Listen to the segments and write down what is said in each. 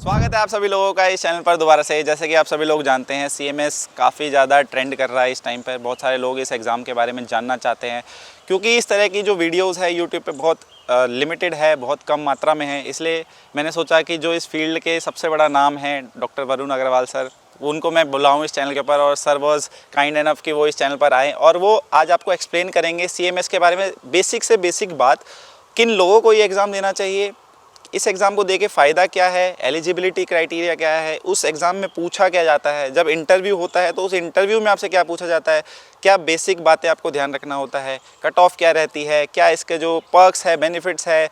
स्वागत है आप सभी लोगों का इस चैनल पर दोबारा से। जैसे कि आप सभी लोग जानते हैं सीएमएस काफ़ी ज़्यादा ट्रेंड कर रहा है इस टाइम पर। बहुत सारे लोग इस एग्ज़ाम के बारे में जानना चाहते हैं क्योंकि इस तरह की जो वीडियोस है यूट्यूब पे बहुत लिमिटेड है, बहुत कम मात्रा में है। इसलिए मैंने सोचा कि जो इस फील्ड के सबसे बड़ा नाम है डॉक्टर वरुण अग्रवाल सर, उनको मैं बुलाऊँ इस चैनल के ऊपर। और सर वॉज काइंड एनफ कि वो इस चैनल पर आएँ और वो आज आपको एक्सप्लेन करेंगे सीएमएस के बारे में बेसिक से बेसिक बात, किन लोगों को ये एग्ज़ाम देना चाहिए, इस एग्ज़ाम को देके फ़ायदा क्या है, एलिजिबिलिटी क्राइटेरिया क्या है, उस एग्ज़ाम में पूछा क्या जाता है, जब इंटरव्यू होता है तो उस इंटरव्यू में आपसे क्या पूछा जाता है, क्या बेसिक बातें आपको ध्यान रखना होता है, कट ऑफ क्या रहती है, क्या इसके जो पर्क्स है, बेनिफिट्स है,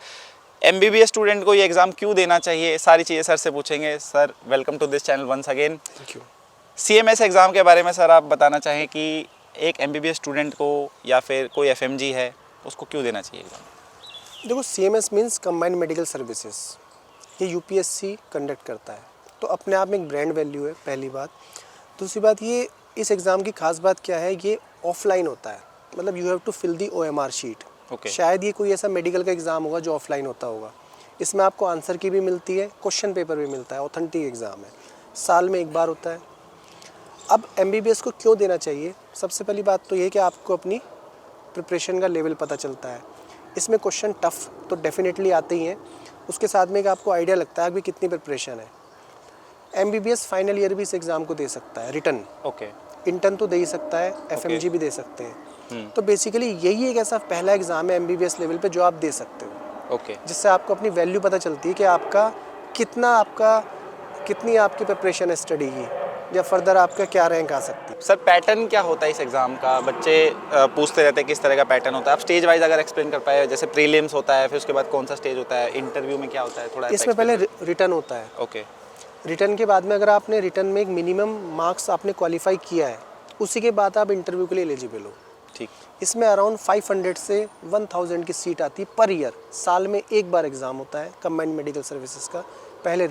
एमबीबीएस स्टूडेंट को ये एग्ज़ाम क्यों देना चाहिए, सारी चीज़ें सर से पूछेंगे। Sir welcome to this channel once again. Thank you. CMS exam के बारे में सर आप बताना चाहें कि एक एमबीबीएस स्टूडेंट को या फिर कोई एफएमजी है उसको क्यों देना चाहिए एग्ज़ाम? देखो, CMS means combined medical services. ये यूपीएससी कंडक्ट करता है, तो अपने आप में एक ब्रांड वैल्यू है, पहली बात। दूसरी बात, ये इस एग्ज़ाम की खास बात क्या है, ये ऑफलाइन होता है। मतलब you have to fill the OMR sheet. शायद ये कोई ऐसा मेडिकल का एग्ज़ाम होगा जो ऑफलाइन होता होगा। इसमें आपको आंसर की भी मिलती है, क्वेश्चन पेपर भी मिलता है। ऑथेंटिक एग्ज़ाम है, साल में एक बार होता है। अब एमबीबीएस को क्यों देना चाहिए? सबसे पहली बात तो ये कि आपको अपनी प्रिपरेशन का लेवल पता चलता है। इसमें क्वेश्चन टफ तो डेफिनेटली आते ही हैं, उसके साथ में एक आपको आइडिया लगता है कि कितनी प्रिपरेशन है। एमबीबीएस फाइनल ईयर भी इस एग्ज़ाम को दे सकता है, रिटन। इंटर्न तो दे ही सकता है, एफएमजी भी दे सकते हैं। तो बेसिकली यही एक ऐसा पहला एग्ज़ाम है एमबीबीएस लेवल पे जो आप दे सकते हो, जिससे आपको अपनी वैल्यू पता चलती है कि कितनी आपकी प्रिपरेशन है स्टडी की, या फर्दर आपका क्या रैंक आ सकती है। सर पैटर्न क्या होता है इस एग्ज़ाम का? बच्चे पूछते रहते हैं किस तरह का पैटर्न होता है। आप स्टेज वाइज अगर एक्सप्लेन कर पाए, जैसे प्रीलिम्स होता है, फिर उसके बाद कौन सा स्टेज होता है, इंटरव्यू में क्या होता है, थोड़ा इसमें पहले रिटर्न होता है। रिटर्न के बाद में अगर आपने रिटर्न में एक मिनिमम मार्क्स आपने क्वालिफाई किया है, उसी के बाद आप इंटरव्यू के लिए एलिजिबल हो। ठीक। इसमें अराउंड 500 से 1000 की सीट आती है पर ईयर। साल में एक बार एग्ज़ाम होता है कंबाइंड मेडिकल सर्विसेज का। पहले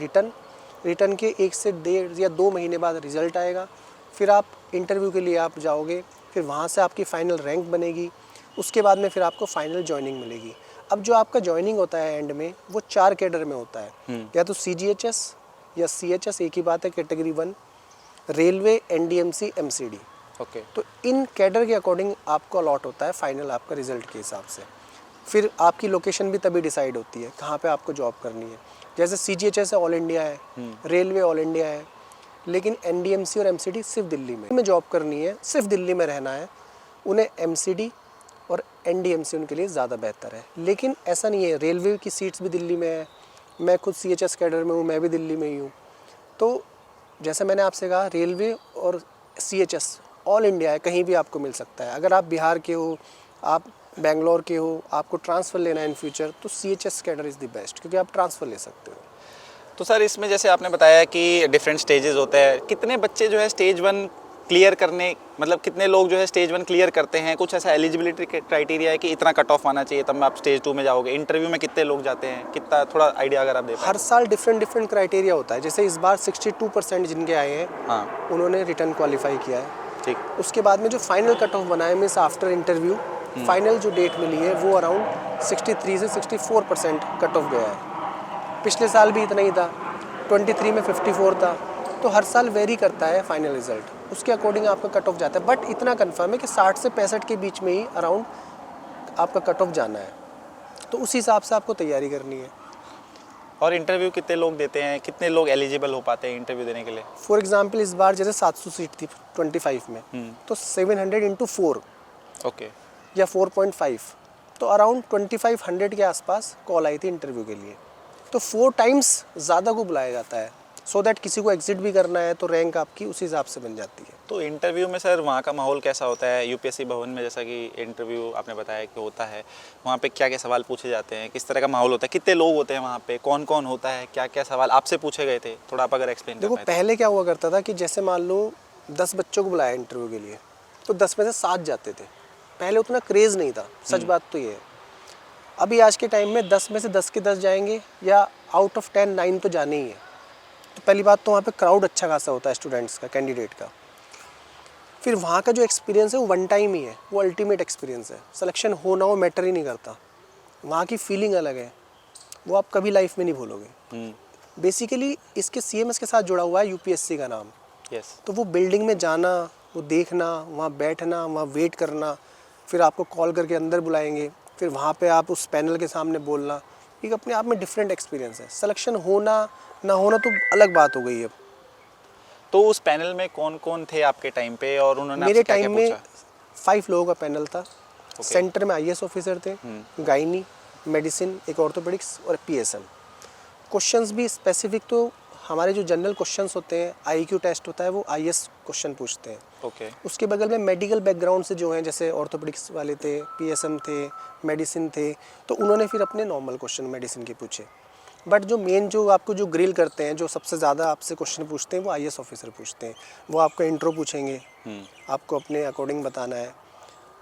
रिटर्न के 1 से 1.5 या 2 महीने बाद रिजल्ट आएगा। फिर आप इंटरव्यू के लिए आप जाओगे, फिर वहाँ से आपकी फ़ाइनल रैंक बनेगी। उसके बाद में फिर आपको फाइनल जॉइनिंग मिलेगी। अब जो आपका जॉइनिंग होता है एंड में, वो 4 कैडर में होता है, या तो सीजीएचएस या सीएचएस, एक ही बात है, कैटेगरी 1, रेलवे, एनडीएमसी, एमसीडी। तो इन कैडर के अकॉर्डिंग आपको अलॉट होता है फाइनल आपका रिजल्ट के हिसाब से। फिर आपकी लोकेशन भी तभी डिसाइड होती है कहाँ पे आपको जॉब करनी है। जैसे सीजीएचएस है, ऑल इंडिया है, रेलवे ऑल इंडिया है, लेकिन एनडीएमसी और एमसीडी सिर्फ दिल्ली में जॉब करनी है, सिर्फ दिल्ली में रहना है, उन्हें एमसीडी और एनडीएमसी उनके लिए ज़्यादा बेहतर है। लेकिन ऐसा नहीं है, रेलवे की सीट्स भी दिल्ली में है। मैं खुद सीएचएस कैडर में हूँ, मैं भी दिल्ली में ही हूँ। तो जैसे मैंने आपसे कहा, रेलवे और सीएचएस ऑल इंडिया है, कहीं भी आपको मिल सकता है। अगर आप बिहार के हो, आप बेंगलोर के हो, आपको ट्रांसफ़र लेना है इन फ्यूचर, तो CHS cadre is the best, क्योंकि आप ट्रांसफ़र ले सकते हो। तो सर इसमें जैसे आपने बताया कि डिफरेंट स्टेजेस होते हैं, कितने बच्चे जो है स्टेज 1 क्लियर करने, मतलब कितने लोग जो है स्टेज 1 क्लियर करते हैं? कुछ ऐसा एलिजिबिलिटी क्राइटेरिया है कि इतना कट ऑफ आना चाहिए तब आप स्टेज 2 में जाओगे? इंटरव्यू में कितने लोग जाते हैं, कितना, थोड़ा आइडिया अगर आप दे पाएं। हर साल डिफरेंट क्राइटेरिया होता है। जैसे इस बार 62% जिनके आए हैं, हाँ, उन्होंने रिटर्न क्वालिफाई किया है। ठीक। उसके बाद में जो फाइनल कट ऑफ बना है, मीन्स आफ्टर इंटरव्यू फाइनल जो डेट मिली है, वो अराउंड 63 से 64% कट ऑफ गया है। पिछले साल भी इतना ही था, 23 में 54 था। तो हर साल वेरी करता है फाइनल रिजल्ट, उसके अकॉर्डिंग आपका कट ऑफ जाता है। बट इतना कंफर्म है कि 60 से 65 के बीच में ही अराउंड आपका कट ऑफ जाना है, तो उस हिसाब से आपको तैयारी करनी है। और इंटरव्यू कितने लोग देते हैं, कितने लोग एलिजिबल हो पाते हैं इंटरव्यू देने के लिए? फॉर एग्जांपल इस बार जैसे 700 सीट थी 25 में, तो 700 इंटू 4 या 4.5, तो अराउंड 2500 के आसपास कॉल आई थी इंटरव्यू के लिए। तो 4 टाइम्स ज़्यादा को बुलाया जाता है, सो दैट किसी को एग्जिट भी करना है तो रैंक आपकी उस हिसाब से बन जाती है। तो इंटरव्यू में सर वहाँ का माहौल कैसा होता है? यूपीएससी भवन में जैसा कि इंटरव्यू आपने बताया कि होता है, वहाँ पे क्या क्या सवाल पूछे जाते हैं, किस तरह का माहौल होता है, कितने लोग होते हैं वहाँ पे, कौन कौन होता है, क्या क्या सवाल आपसे पूछे गए थे, थोड़ा आप अगर एक्सप्लेन कर पाएं। देखो, पहले क्या हुआ करता था कि जैसे मान लो 10 बच्चों को बुलाया इंटरव्यू के लिए, तो 10 में से 7 जाते थे। पहले उतना क्रेज़ नहीं था, सच बात तो ये है। अभी आज के टाइम में 10 में से 10 के 10 जाएंगे, या आउट ऑफ 10 9 तो जाने ही है। तो पहली बात तो वहाँ पे क्राउड अच्छा खासा होता है स्टूडेंट्स का, कैंडिडेट का। फिर वहाँ का जो एक्सपीरियंस है वो 1 टाइम ही है, वो अल्टीमेट एक्सपीरियंस है। सिलेक्शन हो ना हो मैटर ही नहीं करता, वहाँ की फीलिंग अलग है, वो आप कभी लाइफ में नहीं भूलोगे। बेसिकली इसके CMS के साथ जुड़ा हुआ है UPSC का नाम। यस। तो वो बिल्डिंग में जाना, वो देखना, वहाँ बैठना, वहाँ वेट करना, फिर आपको कॉल करके अंदर बुलाएंगे, फिर वहाँ पे आप उस पैनल के सामने बोलना, एक अपने आप में डिफरेंट एक्सपीरियंस है। सिलेक्शन होना ना होना तो अलग बात हो गई है। तो उस पैनल में कौन कौन थे आपके टाइम पे और उन्होंने मेरे आपसे क्या क्या टाइम में पूछा? 5 लोगों का पैनल था। सेंटर में IAS ऑफिसर थे, गायनी, मेडिसिन, एक ऑर्थोपेडिक्स और PSM। क्वेश्चंस भी स्पेसिफिक, तो हमारे जो जनरल क्वेश्चंस होते हैं, IQ टेस्ट होता है, वो IAS क्वेश्चन पूछते हैं। ओके। उसके बगल में मेडिकल बैकग्राउंड से जो हैं, जैसे ऑर्थोपेडिक्स वाले थे, PSM थे, मेडिसिन थे, तो उन्होंने फिर अपने नॉर्मल क्वेश्चन मेडिसिन के पूछे। बट जो मेन जो आपको जो ग्रिल करते हैं, जो सबसे ज़्यादा आपसे क्वेश्चन पूछते हैं, वो IAS ऑफिसर पूछते हैं। वो आपका इंट्रो पूछेंगे, आपको अपने अकॉर्डिंग बताना है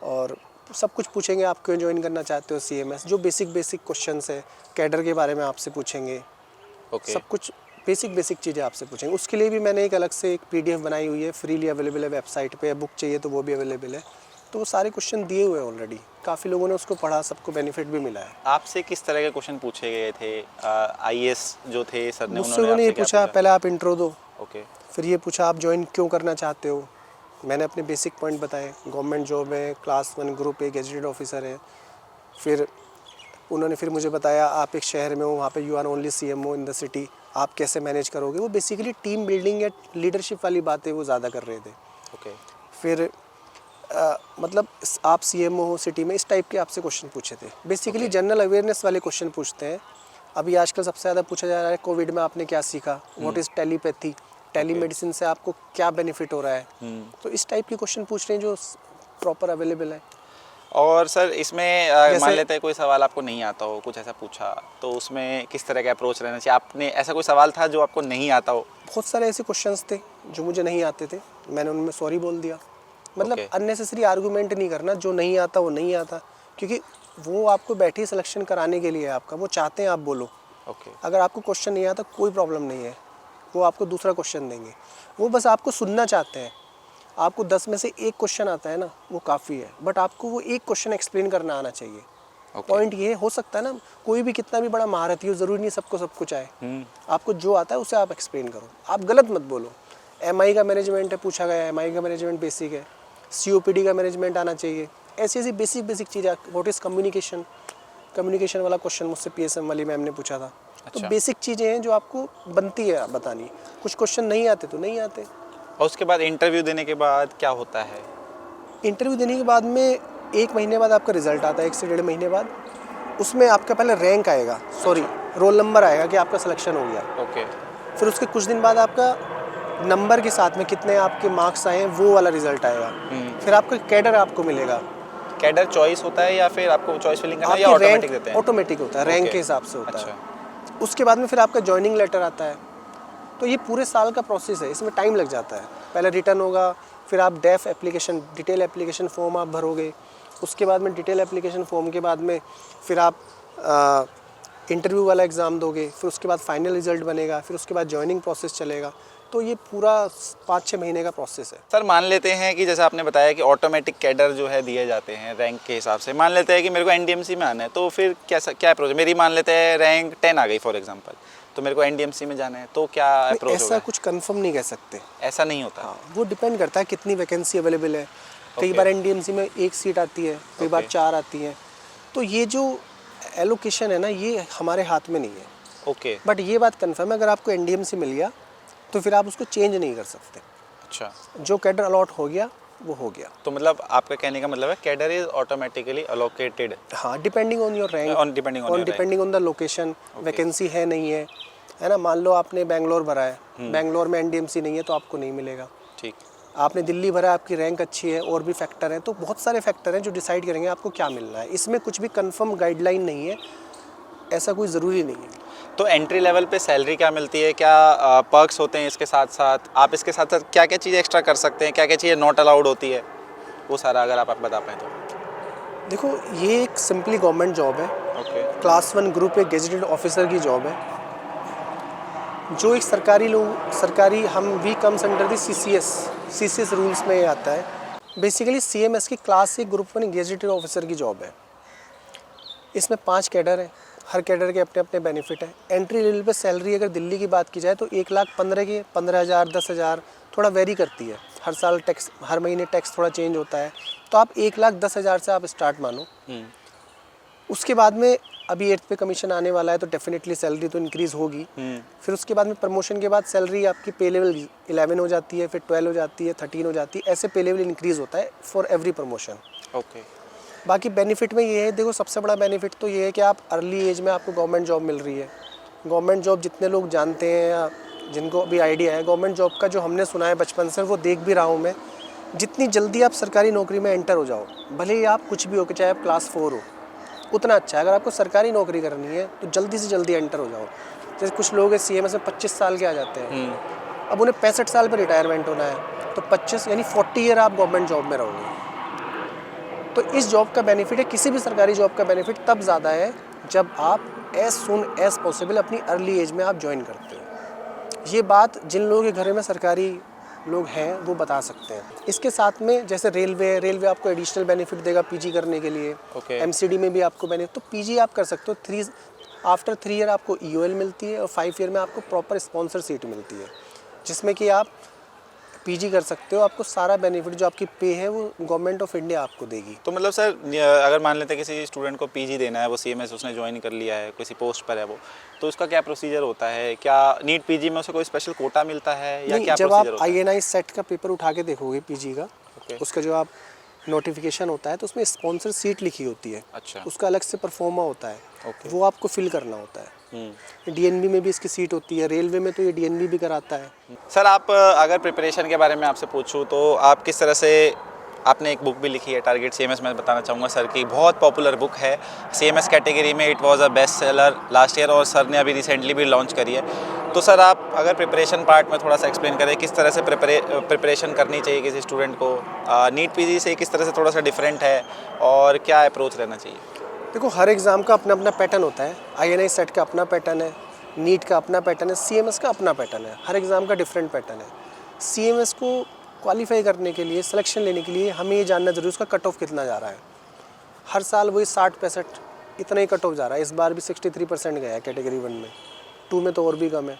और सब कुछ पूछेंगे। आप क्यों ज्वाइन करना चाहते हो CMS, जो बेसिक क्वेश्चंस है, कैडर के बारे में आपसे पूछेंगे। ओके। सब कुछ बेसिक चीज़ें आपसे पूछेंगे। उसके लिए भी मैंने एक अलग से एक PDF बनाई हुई है, फ्रीली अवेलेबल है वेबसाइट पे। बुक चाहिए तो वो भी अवेलेबल है। तो वो सारे क्वेश्चन दिए हुए हैं ऑलरेडी। काफ़ी लोगों ने उसको पढ़ा, सबको बेनिफिट भी मिला है। आपसे किस तरह के क्वेश्चन पूछे गए थे? IAS जो थे सर ने, मुझसे उन्होंने उन्होंने ये आपसे क्या पूछा, पहले आप इंट्रो दो, ओके। फिर ये पूछा आप ज्वाइन क्यों करना चाहते हो। मैंने अपने बेसिक पॉइंट बताए, गवर्नमेंट जॉब है, class 1 group A, gazetted officer है। फिर उन्होंने फिर मुझे बताया आप एक शहर में हो, वहाँ पे you are only CMO in the city, आप कैसे मैनेज करोगे। वो बेसिकली टीम बिल्डिंग या लीडरशिप वाली बातें वो ज़्यादा कर रहे थे। ओके। फिर मतलब आप CMO हो सिटी में, इस टाइप के आपसे क्वेश्चन पूछे थे। बेसिकली जनरल अवेयरनेस वाले क्वेश्चन पूछते हैं। अभी आजकल सबसे ज़्यादा पूछा जा रहा है कोविड में आपने क्या सीखा, व्हाट इज़ टेलीपैथी, टेलीमेडिसिन से आपको क्या बेनिफिट हो रहा है। तो इस टाइप के क्वेश्चन पूछ रहे हैं जो प्रॉपर अवेलेबल है। और सर इसमें मान लेते हैं कोई सवाल आपको नहीं आता हो, कुछ ऐसा पूछा, तो उसमें किस तरह का अप्रोच रहना चाहिए? आपने ऐसा कोई सवाल था जो आपको नहीं आता हो? बहुत सारे ऐसे क्वेश्चंस थे जो मुझे नहीं आते थे, मैंने उनमें सॉरी बोल दिया। मतलब अननेसेसरी आर्गूमेंट नहीं करना, जो नहीं आता वो नहीं आता, क्योंकि वो आपको बैठी सिलेक्शन कराने के लिए है आपका, वो चाहते हैं आप बोलो। ओके। अगर आपको क्वेश्चन नहीं आता कोई प्रॉब्लम नहीं है, वो आपको दूसरा क्वेश्चन देंगे। वो बस आपको सुनना चाहते हैं। आपको 10 में से 1 क्वेश्चन आता है ना, वो काफ़ी है, बट आपको वो 1 क्वेश्चन एक्सप्लेन करना आना चाहिए। पॉइंट ये हो सकता है ना, कोई भी कितना भी बड़ा महारथी हो, ज़रूरी नहीं सबको सब कुछ आए। आपको जो आता है उसे आप एक्सप्लेन करो, आप गलत मत बोलो। MI का मैनेजमेंट है, पूछा गया MI का मैनेजमेंट बेसिक है, COPD का मैनेजमेंट आना चाहिए। ऐसी ऐसी बेसिक चीज़ें। व्हाट इज़ कम्युनिकेशन, कम्युनिकेशन वाला क्वेश्चन मुझसे PSM वाली मैम ने पूछा था। तो बेसिक चीज़ें हैं जो आपको बनती है बतानी। कुछ क्वेश्चन नहीं आते तो नहीं आते। और उसके बाद इंटरव्यू देने के बाद क्या होता है? इंटरव्यू देने के बाद में 1 महीने बाद आपका रिजल्ट आता है, 1 से 1.5 महीने बाद। उसमें आपका पहले रैंक आएगा, सॉरी रोल नंबर आएगा कि आपका सिलेक्शन हो गया। ओके। फिर उसके कुछ दिन बाद आपका नंबर के साथ में कितने आपके मार्क्स आए हैं वो वाला रिजल्ट आएगा। फिर आपका कैडर आपको मिलेगा। कैडर चॉइस होता है या फिर आपको चॉइस फिलिंग करना है या आपकी ऑटोमेटिक देते रैंक हैं? ऑटोमेटिक होता है, रैंक Okay. के हिसाब से होता अच्छा। है। उसके बाद में फिर आपका जॉइनिंग लेटर आता है। तो ये पूरे साल का प्रोसेस है, इसमें टाइम लग जाता है। पहले रिटर्न होगा, फिर आप डेफ एप्लीकेशन, डिटेल एप्लीकेशन फॉर्म आप भरोगे। उसके बाद में डिटेल एप्लीकेशन फॉर्म के बाद में फिर आप इंटरव्यू वाला एग्ज़ाम दोगे, फिर उसके बाद फाइनल रिजल्ट बनेगा, फिर उसके बाद जॉइनिंग प्रोसेस चलेगा। तो ये पूरा 5-6 महीने का प्रोसेस है। सर मान लेते हैं कि जैसा आपने बताया कि ऑटोमेटिक कैडर जो है दिए जाते हैं रैंक के हिसाब से। मान लेते हैं कि मेरे को NDMC में आना है, तो फिर क्या अप्रोच है? मेरी मान लेते हैं रैंक 10 आ गई फॉर एग्जांपल, तो मेरे को NDMC में जाना है, तो क्या अप्रोच होगा? ऐसा कुछ कंफर्म नहीं कह सकते। ऐसा नहीं होता। हाँ, वो डिपेंड करता है कितनी वैकेंसी अवेलेबल है। कई बार NDMC में 1 सीट आती है, कई बार 4 आती हैं। तो ये जो एलोकेशन है ना, ये हमारे हाथ में नहीं है। ओके। बट ये बात कंफर्म है, अगर आपको NDMC मिल गया तो फिर आप उसको चेंज नहीं कर सकते। अच्छा। जो कैडर अलॉट हो गया वो हो गया। तो मतलब आपका कहने का मतलब है कैडर इज ऑटोमेटिकली अलोकेटेड। हाँ, depending on your rank, depending on the location, vacancy है नहीं है ना। मान लो आपने बेंगलोर भरा है, बेंगलोर में NDMC नहीं है तो आपको नहीं मिलेगा। ठीक। आपने दिल्ली भरा, आपकी रैंक अच्छी है, और भी फैक्टर हैं। तो बहुत सारे फैक्टर हैं जो डिसाइड करेंगे आपको क्या मिलना है। इसमें कुछ भी कंफर्म गाइडलाइन नहीं है, ऐसा कोई ज़रूरी नहीं है। तो एंट्री लेवल पे सैलरी क्या मिलती है, क्या पर्क्स होते हैं इसके साथ साथ? आप इसके साथ साथ क्या क्या चीज़ें एक्स्ट्रा कर सकते हैं, क्या क्या चीज़ें नॉट अलाउड होती है, वो सारा अगर आप बता पाएँ तो। देखो, ये एक सिंपली गवर्नमेंट जॉब है। ओके। क्लास 1 ग्रुप एक गेजेटेड ऑफिसर की जॉब है, जो एक सरकारी हम we comes under the CCS rules में आता है। बेसिकली CMS की क्लास 1 ग्रुप 1 गेजेटेड ऑफिसर की जॉब है। इसमें 5 कैडर हैं। हर कैडर के अपने अपने बेनिफिट है। एंट्री लेवल पे सैलरी अगर दिल्ली की बात की जाए तो 1,15,000 की 15,000 10,000 थोड़ा वेरी करती है। हर साल टैक्स, हर महीने टैक्स थोड़ा चेंज होता है, तो आप 1,10,000 से आप स्टार्ट मानो। उसके बाद में अभी 8th पे कमीशन आने वाला है तो डेफिनेटली सैलरी तो इंक्रीज़ होगी। फिर उसके बाद में प्रमोशन के बाद सैलरी आपकी पे लेवल 11 हो जाती है, फिर 12 हो जाती है, 13 हो जाती है, ऐसे पे लेवल इंक्रीज़ होता है फॉर एवरी प्रमोशन। ओके। बाकी बेनिफिट में ये है, देखो सबसे बड़ा बेनिफिट तो ये है कि आप अर्ली एज में आपको गवर्नमेंट जॉब मिल रही है। गवर्नमेंट जॉब जितने लोग जानते हैं या जिनको अभी आइडिया है गवर्नमेंट जॉब का, जो हमने सुना है बचपन से, वो देख भी रहा हूँ मैं। जितनी जल्दी आप सरकारी नौकरी में एंटर हो जाओ, भले ही आप कुछ भी हो, कि चाहे आप क्लास 4 हो, उतना अच्छा है। अगर आपको सरकारी नौकरी करनी है तो जल्दी से जल्दी एंटर हो जाओ। जैसे कुछ लोग CMS में 25 साल के आ जाते हैं, अब उन्हें 65 साल पर रिटायरमेंट होना है, तो 25 यानी 40 ईयर आप गवर्नमेंट जॉब में रहोगे। तो इस जॉब का बेनिफिट है, किसी भी सरकारी जॉब का बेनिफिट तब ज़्यादा है जब आप एज सुन एज पॉसिबल अपनी अर्ली एज में आप ज्वाइन करते हो। ये बात जिन लोगों के घर में सरकारी लोग हैं वो बता सकते हैं। इसके साथ में जैसे रेलवे आपको एडिशनल बेनिफिट देगा पीजी करने के लिए। MCD में भी आपको बेनिफिट, तो पीजी आप कर सकते हो। आफ्टर 3 ईयर आपको EOL मिलती है और 5 ईयर में आपको प्रॉपर स्पॉन्सर सीट मिलती है, जिसमें कि आप पीजी कर सकते हो। आपको सारा बेनिफिट जो आपकी पे है वो गवर्नमेंट ऑफ इंडिया आपको देगी। तो मतलब सर, अगर मान लेते हैं किसी स्टूडेंट को पीजी देना है, वो CMS उसने ज्वाइन कर लिया है, किसी पोस्ट पर है वो, तो उसका क्या प्रोसीजर होता है? क्या नीट पीजी में उसे कोई स्पेशल कोटा मिलता है या क्या जब प्रोसीजर आप होता है? INI सेट का पेपर उठा के देखोगे पीजी का, उसका जो आप नोटिफिकेशन होता है तो उसमें स्पॉन्सर सीट लिखी होती है। अच्छा। उसका अलग से परफॉर्मा होता है, वो आपको फिल करना होता है। DNB में भी इसकी सीट होती है, रेलवे में तो ये DNB भी कराता है। सर, आप अगर प्रिपरेशन के बारे में आपसे पूछूं तो आप किस तरह से, आपने एक बुक भी लिखी है टारगेट CMS, मैं बताना चाहूँगा सर की बहुत पॉपुलर बुक है CMS कैटेगरी में, it was a best seller last year और सर ने अभी रिसेंटली भी लॉन्च करी है। तो सर आप अगर प्रिपरेशन पार्ट में थोड़ा सा एक्सप्लेन करें, किस तरह से प्रिपरेशन करनी चाहिए किसी स्टूडेंट को, नीट पीजी से किस तरह से थोड़ा सा डिफरेंट है और क्या अप्रोच रहना चाहिए? देखो हर एग्ज़ाम का अपना अपना पैटर्न होता है। INI सेट का अपना पैटर्न है, नीट का अपना पैटर्न है, CMS का अपना पैटर्न है। हर एग्ज़ाम का डिफरेंट पैटर्न है। CMS को क्वालिफाई करने के लिए, सिलेक्शन लेने के लिए हमें ये जानना ज़रूरी है उसका कट ऑफ कितना जा रहा है। हर साल वही 60-65 इतना ही कट ऑफ जा रहा है। इस बार भी 63% गया है कैटेगरी 1 में, 2 में तो और भी कम है।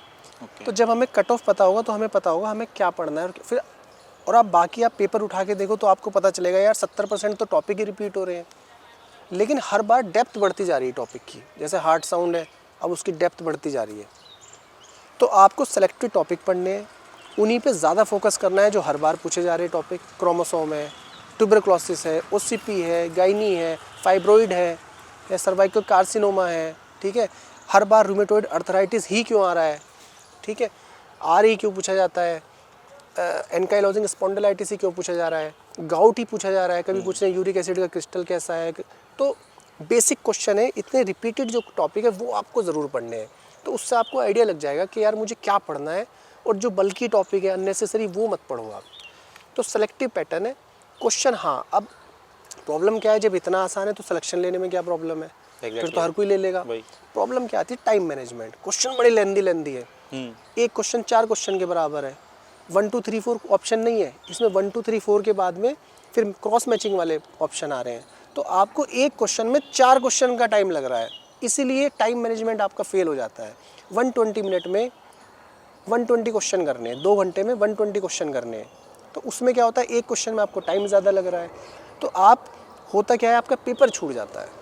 तो जब हमें कट ऑफ पता होगा तो हमें पता होगा हमें क्या पढ़ना है। फिर और आप बाकी आप पेपर उठा के देखो तो आपको पता चलेगा यार 70% तो टॉपिक ही रिपीट हो रहे हैं, लेकिन हर बार डेप्थ बढ़ती जा रही है टॉपिक की। जैसे हार्ड साउंड है, अब उसकी डेप्थ बढ़ती जा रही है। तो आपको सेलेक्टेड टॉपिक पढ़ने हैं, उन्हीं पे ज़्यादा फोकस करना है जो हर बार पूछे जा रहे हैं टॉपिक। क्रोमोसोम है, ट्यूबरक्लोसिस है, OCP है, गायनी है, फाइब्रोइड है, या सर्वाइकल कार्सिनोमा है, ठीक है। हर बार रूमेटॉइड अर्थराइटिस ही क्यों आ रहा है, ठीक है, RE क्यों पूछा जाता है, एनकाइलोजिंग स्पॉन्डिलाइटिस ही क्यों पूछा जा रहा है, गाउट ही पूछा जा रहा है, कभी पूछ रहे हैं यूरिक एसिड का क्रिस्टल कैसा है। तो बेसिक क्वेश्चन है, इतने रिपीटेड जो टॉपिक है वो आपको ज़रूर पढ़ने हैं। तो उससे आपको आइडिया लग जाएगा कि यार मुझे क्या पढ़ना है, और जो बल्कि टॉपिक है अननेसेसरी वो मत पढ़ो आप। तो सेलेक्टिव पैटर्न है क्वेश्चन। हाँ, अब प्रॉब्लम क्या है, जब इतना आसान है तो सिलेक्शन लेने में क्या प्रॉब्लम है? फिर तो हर कोई ले लेगा। प्रॉब्लम क्या आती है? Time management. क्वेश्चन बड़े लेंदी है, एक क्वेश्चन 4 क्वेश्चन के बराबर है, 1 2 3 4 ऑप्शन नहीं है इसमें। 1 2 3 4 के बाद में फिर क्रॉस मैचिंग वाले ऑप्शन आ रहे हैं, तो आपको एक क्वेश्चन में 4 क्वेश्चन का टाइम लग रहा है, इसीलिए टाइम मैनेजमेंट आपका फेल हो जाता है। 120 मिनट में 120 क्वेश्चन करने हैं, 2 घंटे में 120 क्वेश्चन करने हैं, तो उसमें क्या होता है, एक क्वेश्चन में आपको टाइम ज़्यादा लग रहा है, तो आप होता क्या है, आपका पेपर छूट जाता है।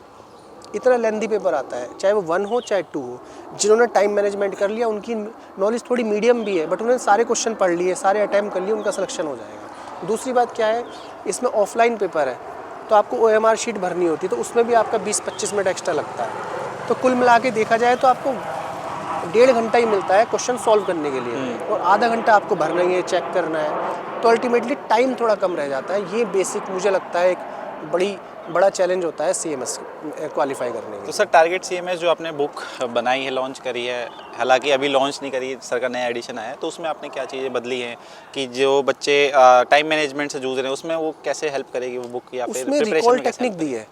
इतना लेंदी पेपर आता है, चाहे वो 1 हो चाहे 2 हो। जिन्होंने टाइम मैनेजमेंट कर लिया उनकी नॉलेज थोड़ी मीडियम भी है, बट उन्होंने सारे क्वेश्चन पढ़ लिए, सारे अटैम्प्ट कर लिए, उनका सिलेक्शन हो जाएगा। दूसरी बात क्या है, इसमें ऑफलाइन पेपर है तो आपको OMR शीट भरनी होती है, तो उसमें भी आपका 20-25 मिनट एक्स्ट्रा लगता है। तो कुल मिला के देखा जाए तो आपको 1.5 घंटा ही मिलता है क्वेश्चन सॉल्व करने के लिए, और आधा घंटा आपको भरना ही है, चेक करना है, तो अल्टीमेटली टाइम थोड़ा कम रह जाता है। ये बेसिक मुझे लगता है एक बड़ा चैलेंज होता है CMS क्वालिफाई करने में। तो सर, टारगेट CMS जो आपने बुक बनाई है, लॉन्च करी है, हालांकि अभी लॉन्च नहीं करी, सर का नया एडिशन आया है, तो उसमें आपने क्या चीज़ें बदली हैं कि जो बच्चे टाइम मैनेजमेंट से जूझ रहे हैं उसमें वो कैसे हेल्प करेगी वो बुक, या फिर उसमें प्रिपरेशन रिकॉल में कैसे टेक्निक दी है।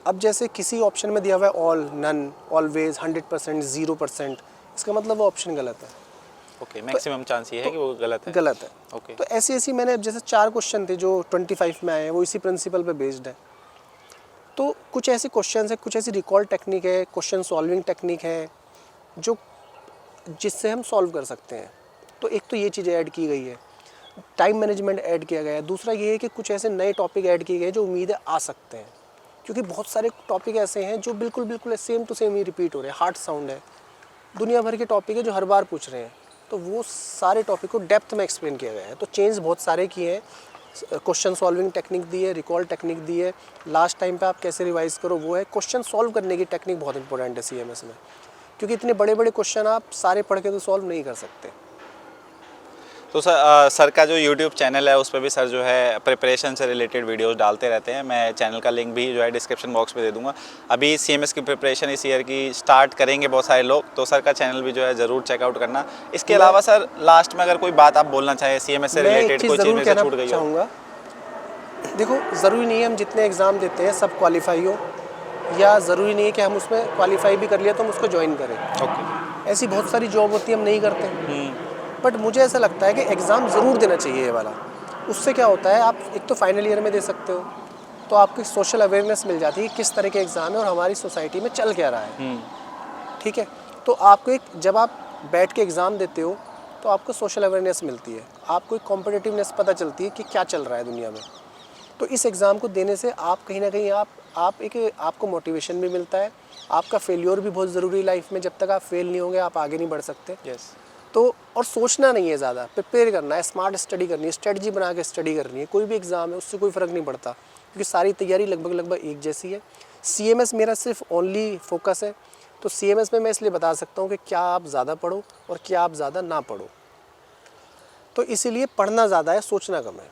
अब जैसे किसी ऑप्शन में दिया हुआ है ऑल, नन, ऑलवेज, 100%, 0%, इसका मतलब वो ऑप्शन गलत है। ओके, मैक्सिमम चांस ये है कि वो गलत है। गलत है। ओके। तो ऐसी मैंने जैसे 4 क्वेश्चन थे जो 25 में आए हैं, वो इसी प्रिंसिपल पे बेस्ड है। तो कुछ ऐसे क्वेश्चन है, कुछ ऐसी रिकॉल टेक्निक है, क्वेश्चन सॉल्विंग टेक्निक है जो जिससे हम सॉल्व कर सकते हैं। तो एक तो ये चीज़ें ऐड की गई है, टाइम मैनेजमेंट ऐड किया गया है। दूसरा ये है कि कुछ ऐसे नए टॉपिक ऐड किए गए जो उम्मीद है आ सकते हैं, क्योंकि बहुत सारे टॉपिक ऐसे हैं जो बिल्कुल बिल्कुल सेम टू सेम ही रिपीट हो रहे हैं। हार्ड साउंड है, दुनिया भर के टॉपिक है जो हर बार पूछ रहे हैं, तो वो सारे टॉपिक को डेप्थ में एक्सप्लेन किया गया है। तो चेंज बहुत सारे किए हैं, क्वेश्चन सॉल्विंग टेक्निक दी है, रिकॉल टेक्निक दी है, लास्ट टाइम पे आप कैसे रिवाइज करो वो है। क्वेश्चन सॉल्व करने की टेक्निक बहुत इंपॉर्टेंट है CMS में, क्योंकि इतने बड़े बड़े क्वेश्चन आप सारे पढ़ के तो सॉल्व नहीं कर सकते। तो सर का जो YouTube चैनल है उस पर भी सर जो है प्रिपरेशन से रिलेटेड वीडियोस डालते रहते हैं। मैं चैनल का लिंक भी जो है डिस्क्रिप्शन बॉक्स में दे दूंगा। अभी CMS की प्रिपरेशन इस ईयर की स्टार्ट करेंगे बहुत सारे लोग, तो सर का चैनल भी जो है ज़रूर चेकआउट करना। इसके अलावा सर लास्ट में अगर कोई बात आप बोलना चाहें CMS से रिलेटेड, कोई चीज़ में से छूट गई हो। देखो, ज़रूरी नहीं है हम जितने एग्ज़ाम देते हैं सब क्वालिफाई हो, या ज़रूरी नहीं है कि हम उसमें क्वालिफाई भी कर लिया तो हम उसको ज्वाइन करें। ओके। ऐसी बहुत सारी जॉब होती है हम नहीं करते, बट मुझे ऐसा लगता है कि एग्ज़ाम ज़रूर देना चाहिए ये वाला। उससे क्या होता है, आप एक तो फाइनल ईयर में दे सकते हो, तो आपको सोशल अवेयरनेस मिल जाती है कि किस तरह के एग्ज़ाम है और हमारी सोसाइटी में चल क्या रहा है। ठीक है, तो आपको एक, जब आप बैठ के एग्ज़ाम देते हो तो आपको सोशल अवेयरनेस मिलती है, आपको एक कॉम्पिटिटिवनेस पता चलती है कि क्या चल रहा है दुनिया में। तो इस एग्ज़ाम को देने से आप कहीं ना कहीं आपको मोटिवेशन भी मिलता है। आपका फेल्योर भी बहुत ज़रूरी है लाइफ में, जब तक आप फेल नहीं होंगे आप आगे नहीं बढ़ सकते। तो और सोचना नहीं है ज़्यादा, प्रिपेयर करना है, स्मार्ट स्टडी करनी है, स्ट्रेटजी बना के स्टडी करनी है। कोई भी एग्ज़ाम है उससे कोई फ़र्क नहीं पड़ता, क्योंकि सारी तैयारी लगभग एक जैसी है। CMS मेरा सिर्फ ओनली फोकस है, तो CMS में मैं इसलिए बता सकता हूँ कि क्या आप ज़्यादा पढ़ो और क्या आप ज़्यादा ना पढ़ो। तो इसीलिए पढ़ना ज़्यादा है, सोचना कम है।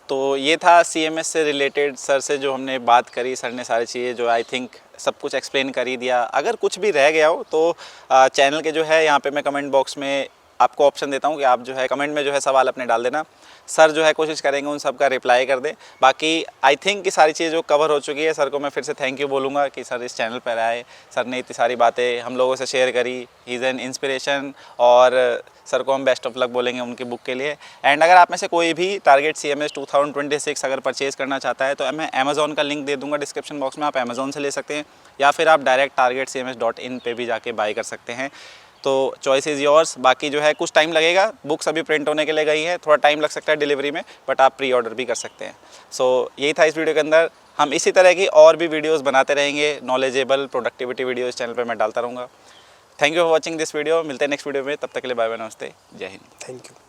तो ये था CMS से रिलेटेड सर से जो हमने बात करी। सर ने सारी चीज़ें जो आई थिंक सब कुछ एक्सप्लेन कर ही दिया। अगर कुछ भी रह गया हो तो चैनल के जो है यहाँ पे मैं कमेंट बॉक्स में आपको ऑप्शन देता हूँ कि आप जो है कमेंट में जो है सवाल अपने डाल देना। सर जो है कोशिश करेंगे उन सब का रिप्लाई कर दे। बाकी आई थिंक कि सारी चीज़ें जो कवर हो चुकी है, सर को मैं फिर से थैंक यू बोलूँगा कि सर इस चैनल पर आए, सर ने इतनी सारी बातें हम लोगों से शेयर करी। ही इज़ एन इंस्पिरेशन, और सर को हम बेस्ट ऑफ लक बोलेंगे उनकी बुक के लिए। एंड अगर आप में से कोई भी टारगेट CMS 2026 अगर परचेज़ करना चाहता है तो मैं अमेज़ॉन का लिंक दे दूँगा डिस्क्रिप्शन बॉक्स में, आप अमेज़ॉन से ले सकते हैं, या फिर आप डायरेक्ट targetcms.in पे भी जाके बाई कर सकते हैं। तो चॉइस इज़ योर्स। बाकी जो है कुछ टाइम लगेगा, बुक्स अभी प्रिंट होने के लिए गई हैं, थोड़ा टाइम लग सकता है डिलीवरी में, बट आप प्री ऑर्डर भी कर सकते हैं। सो यही था इस वीडियो के अंदर। हम इसी तरह की और भी वीडियोस बनाते रहेंगे, नॉलेजेबल प्रोडक्टिविटी वीडियो इस चैनल पर मैं डालता रहूँगा। Thank you for watching this video. मिलते हैं नेक्स्ट वीडियो में, तब तक के लिए बाय बाय, नमस्ते, जय हिंद। Thank you.